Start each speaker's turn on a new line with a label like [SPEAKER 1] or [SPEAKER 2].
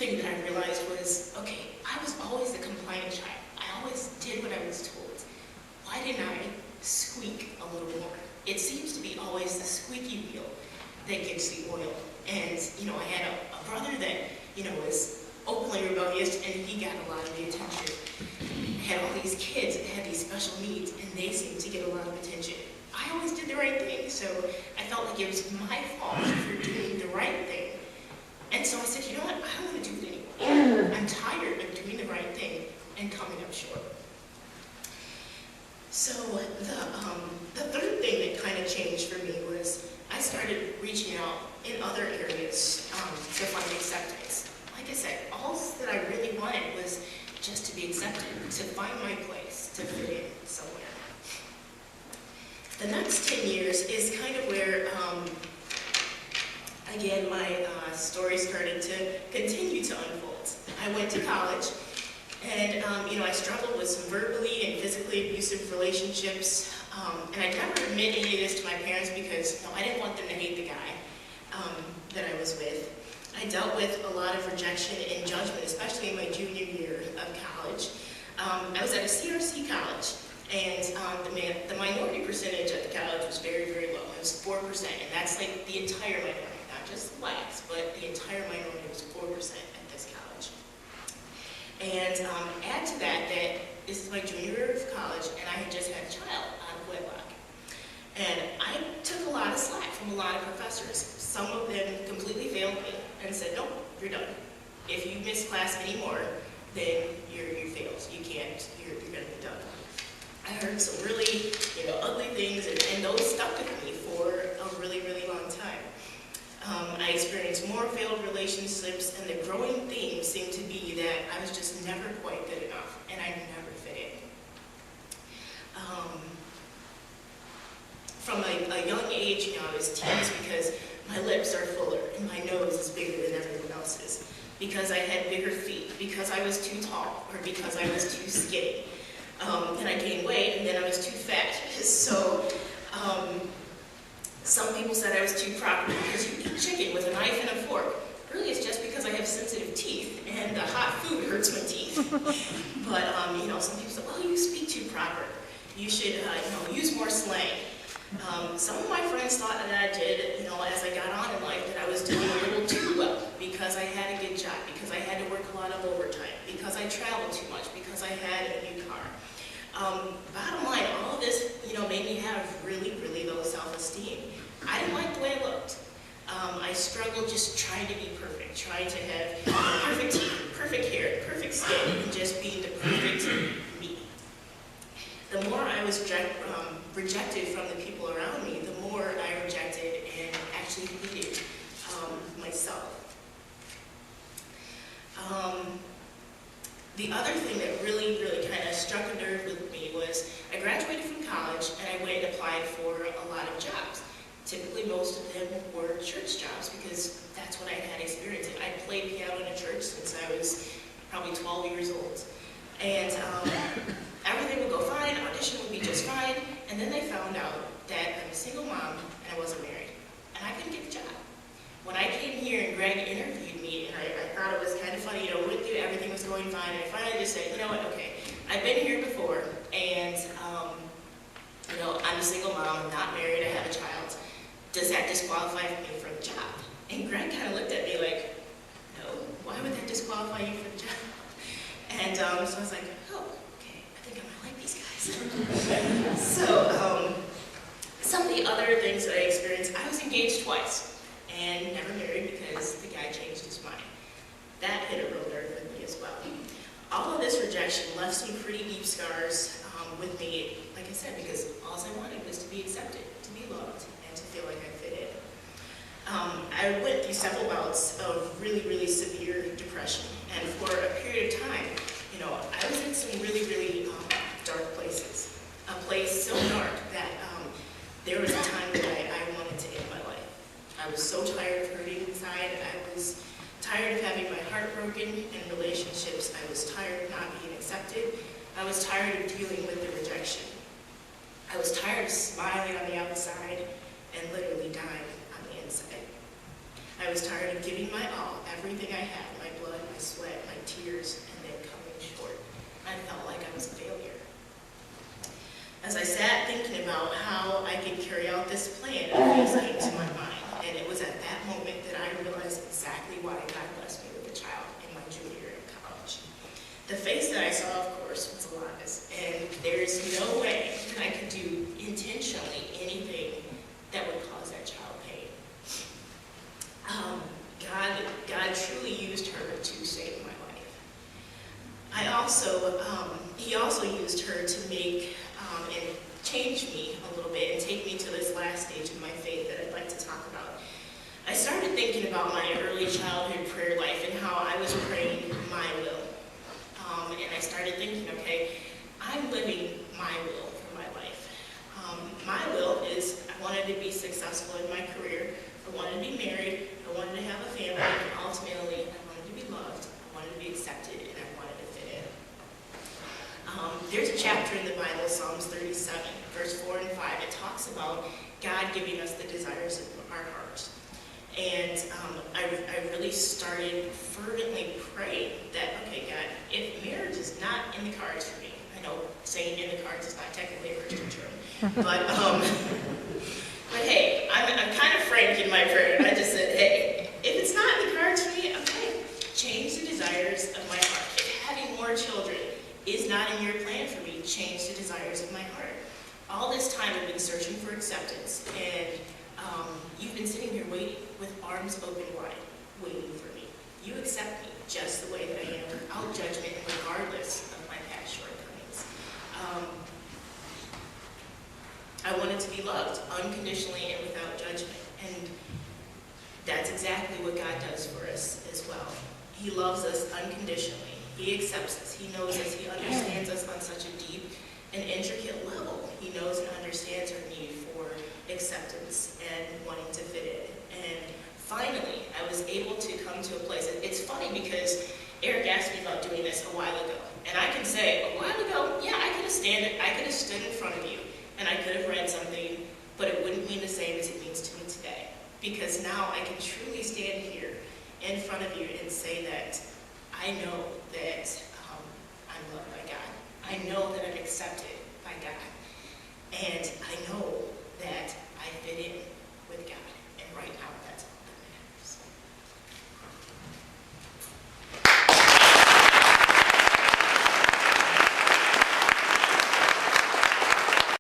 [SPEAKER 1] thing that I realized was, okay, I was always the compliant child. I always did what I was told. Why didn't I squeak a little more? It seems to be always the squeaky wheel that gets the oil. And, I had a brother that, was openly rebellious, and he got a lot of the attention. I had all these kids that had these special needs, and they seemed to get a lot of attention. I always did the right thing, so I felt like it was my fault for doing the right thing. And so I said, you know what, I don't want to do it anymore. I'm tired of doing the right thing and coming up short. So the third thing that kind of changed for me was I started reaching out in other areas to find acceptance. Like I said, all that I really wanted was just to be accepted, to find my place, to fit in somewhere. The next 10 years is kind of where, again, my story started to continue to unfold. I went to college, and I struggled with some verbally and physically abusive relationships, and I never admit any of this to my parents because I didn't want them to hate the guy that I was with. I dealt with a lot of rejection and judgment, especially in my junior year of college. I was at a CRC college, and the minority percentage at the college was very, very low. It was 4%, and that's like the entire minority, not just blacks, but the entire minority was 4% at this college. And add to that this is my junior year of college, and I had just had a child out of wedlock. And I took a lot of slack from a lot of professors. Some of them completely failed me and said, nope, you're done. If you miss class anymore, then you failed. You can't, you're gonna be done. I heard some really, ugly things, and those stuck with me for a really, really long time. I experienced more failed relationships, and the growing theme seemed to be that I was just never quite good enough, and I never fit in. From a young age, I was teased because my lips are fuller and my nose is bigger than everyone else's, because I had bigger feet, because I was too tall, or because I was too skinny. And I gained weight, and then I was too fat. So some people said I was too proper because you eat chicken with a knife and a fork. Really, it's just because I have sensitive teeth, and the hot food hurts my teeth. But some people said, well, you speak too proper. You should, use more slang. Some of my friends thought that I did, as I got on in life, that I was doing a little too well because I had a good job, because I had to work a lot of overtime, because I traveled too much, because I had a new car. Bottom line, all of this, made me have really, really low self-esteem. I didn't like the way I looked. I struggled just trying to be perfect, trying to have perfect teeth, perfect hair, perfect skin, and just being the perfect me. The more I was rejected from the people around me, the more I rejected and actually hated myself. The other thing that really, really kind of struck a nerve with me was I graduated from college and I went and applied for a lot of jobs. Typically, most of them were church jobs because that's what I had experience in. I played piano in a church since I was probably 12 years old. And everything would go fine, audition would be just fine, and then they found out that I'm a single mom and I wasn't married. And I couldn't get the job. When I came here and Greg interviewed me, and I thought it was kind of funny, everything was going fine, and I finally just said, okay, I've been here before, and, I'm a single mom, I'm not married, I have a child. Does that disqualify me for the job? And Greg kind of looked at me like, no, why would that disqualify you for the job? And so I was like, oh, okay, I think I might like these guys. So some of the other things that I experienced, I was engaged twice and never married because the guy changed his mind. That hit a real nerve with me as well. All of this rejection left some pretty deep scars with me, like I said, because all I wanted was to be accepted, to be loved, and to feel like I fit in. I went through several bouts of really, really severe depression, and for a period of time, I was in some really, really dark places. A place so dark that there was a time that I wanted to end my life. I was so tired of hurting inside. I was tired of having my heart broken in relationships. I was tired of not being accepted. I was tired of dealing with the rejection. I was tired of smiling on the outside and literally dying on the inside. I was tired of giving my all, everything I had, my blood, my sweat, my tears, and then coming short. I felt like I was a failure. As I sat thinking about how I could carry out this plan, a face came to my mind, and it was at that moment that I realized exactly why God blessed me with a child in my junior year of college. The face that I saw, of course, was Alana's, and there's no way that I could do intentionally anything that would cause that child pain. God truly used her to save my life. He also used her to make and change me a little bit and take me to this last stage of my faith that I'd like to talk about. I started thinking about my early childhood prayer life and how I was praying my will. And I started thinking, okay, I'm living my will for my life. My will is I wanted to be successful in my career. I wanted to be married. I wanted to have a family. And ultimately, I wanted to be loved. I wanted to be accepted. And I wanted to fit in. There's a chapter in the Bible, Psalms 37, verse 4 and 5. It talks about God giving us the desires of our hearts. And I really started fervently praying that, okay, God, if marriage is not in the cards for me, I know saying in the cards is not technically a Christian term, but hey, I'm kind of frank in my prayer. I just said, hey, if it's not in the cards for me, okay, change the desires of my heart. If having more children is not in your plan for me, change the desires of my heart. All this time I've been searching for acceptance, and you've been sitting here waiting with arms open wide, waiting for me. You accept me just the way that I am, without judgment, regardless of my past shortcomings. I wanted to be loved unconditionally and without judgment, and that's exactly what God does for us as well. He loves us unconditionally. He accepts us. He knows us. He understands us on such a deep and intricate level. He knows and understands our need for acceptance and wanting to fit in. And finally, I was able to come to a place. It's funny because Eric asked me about doing this a while ago. And I can say, a while ago, yeah, I could have stood in front of you and I could have read something, but it wouldn't mean the same as it means to me today. Because now I can truly stand here in front of you and say that I know that I'm loved by God. I know that I'm accepted by God. And